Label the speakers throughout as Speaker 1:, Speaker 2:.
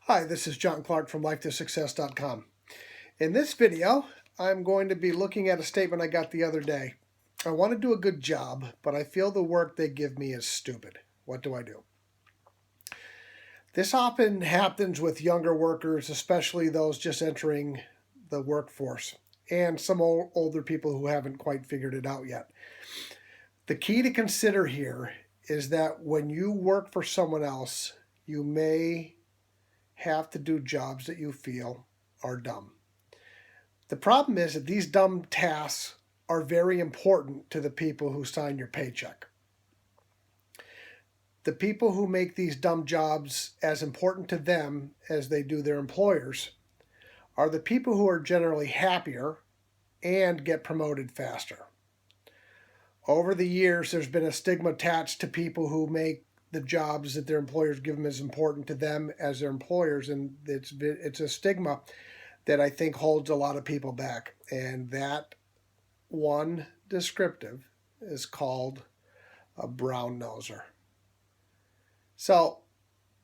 Speaker 1: Hi, this is John Clark from LifeToSuccess.com. In this video, I'm going to be looking at a statement I got the other day. I want to do a good job, but I feel the work they give me is stupid. What do I do? This often happens with younger workers, especially those just entering the workforce, and some older people who haven't quite figured it out yet. The key to consider here is that when you work for someone else, you may have to do jobs that you feel are dumb. The problem is that these dumb tasks are very important to the people who sign your paycheck. The people who make these dumb jobs as important to them as they do their employers are the people who are generally happier and get promoted faster. Over the years, there's been a stigma attached to people who make the jobs that their employers give them as important to them as their employers, and it's a stigma that I think holds a lot of people back. And that one descriptive is called a brown noser. So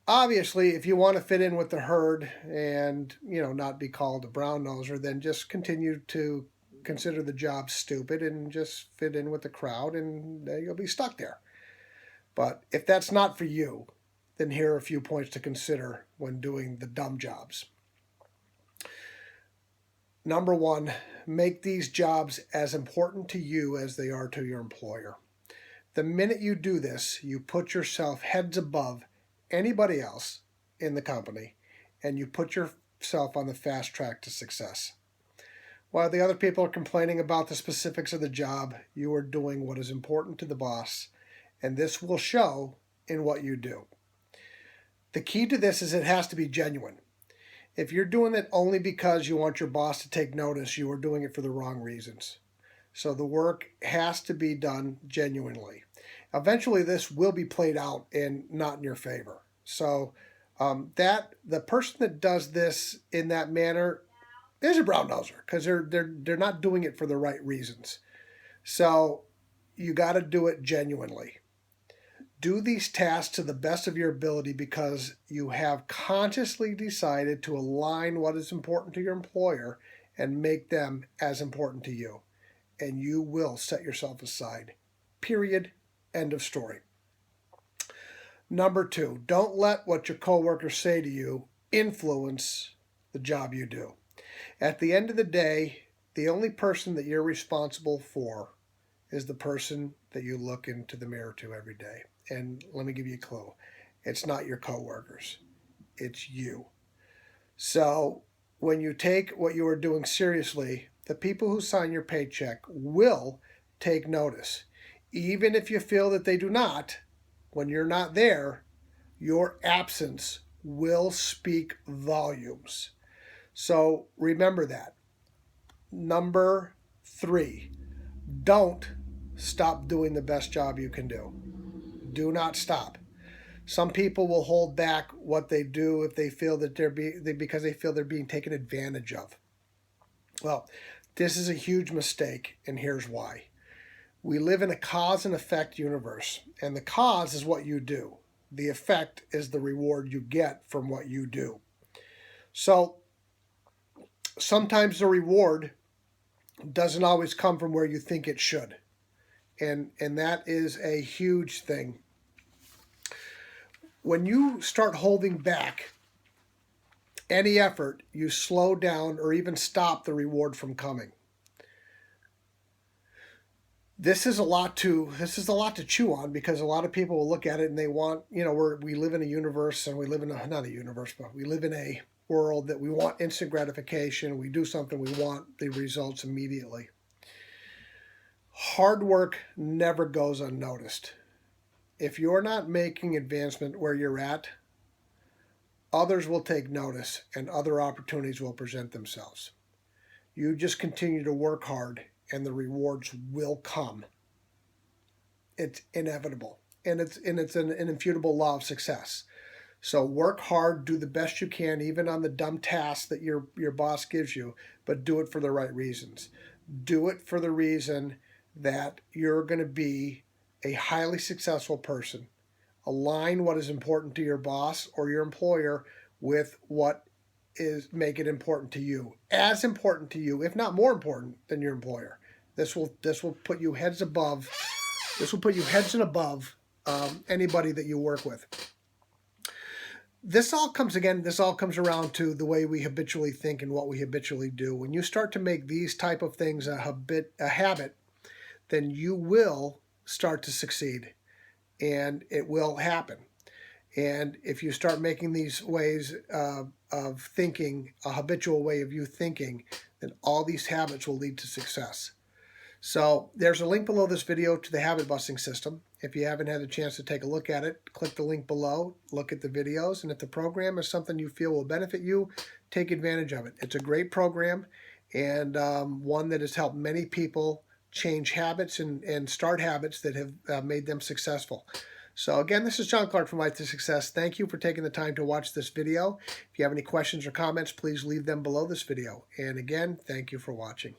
Speaker 1: obviously, if you want to fit in with the herd and not be called a brown noser, then just continue to consider the job stupid and just fit in with the crowd, and you'll be stuck there. But if that's not for you, then here are a few points to consider when doing the dumb jobs. Number one, make these jobs as important to you as they are to your employer. The minute you do this, you put yourself heads above anybody else in the company, and you put yourself on the fast track to success. While the other people are complaining about the specifics of the job, you are doing what is important to the boss, and this will show in what you do. The key to this is it has to be genuine. If you're doing it only because you want your boss to take notice, you are doing it for the wrong reasons. So the work has to be done genuinely. Eventually, this will be played out and not in your favor. So that the person that does this in that manner is a brown noser because they're not doing it for the right reasons. So you got to do it genuinely. Do these tasks to the best of your ability because you have consciously decided to align what is important to your employer and make them as important to you. And you will set yourself aside. Period. End of story. Number two, don't let what your coworkers say to you influence the job you do. At the end of the day, the only person that you're responsible for is the person that you look into the mirror to every day. And let me give you a clue. It's not your coworkers. It's you. So when you take what you are doing seriously, the people who sign your paycheck will take notice. Even if you feel that they do not, when you're not there, your absence will speak volumes. So remember that. Number three, don't stop doing the best job you can do. Do not stop. Some people will hold back what they do if they feel that because they feel they're being taken advantage of. Well, this is a huge mistake, and here's why. We live in a cause and effect universe, and the cause is what you do. The effect is the reward you get from what you do. So sometimes the reward doesn't always come from where you think it should. And that is a huge thing. When you start holding back any effort, you slow down or even stop the reward from coming. This is a lot to chew on because a lot of people will look at it and they want, we live in a universe, and we live in not a universe, but we live in a world that we want instant gratification. We do something, we want the results immediately. Hard work never goes unnoticed. If you're not making advancement where you're at, others will take notice and other opportunities will present themselves. You just continue to work hard and the rewards will come. It's inevitable. And it's an infutable law of success. So work hard, do the best you can, even on the dumb tasks that your boss gives you, but do it for the right reasons. Do it for the reason that you're going to be a highly successful person. Align what is important to your boss or your employer with what make it important to you, as important to you, if not more important than your employer. This will put you heads above. This will put you heads and above anybody that you work with. This all comes around to the way we habitually think and what we habitually do. When you start to make these type of things a habit, then you will start to succeed, and it will happen. And if you start making these ways of thinking a habitual way of you thinking, then all these habits will lead to success. So there's a link below this video to the habit busting system. If you haven't had a chance to take a look at it, click the link below, look at the videos, and if the program is something you feel will benefit you, take advantage of it. It's a great program, and one that has helped many people change habits and start habits that have made them successful. So again, this is John Clark from Life to Success. Thank you for taking the time to watch this video. If you have any questions or comments, please leave them below this video. And again, thank you for watching.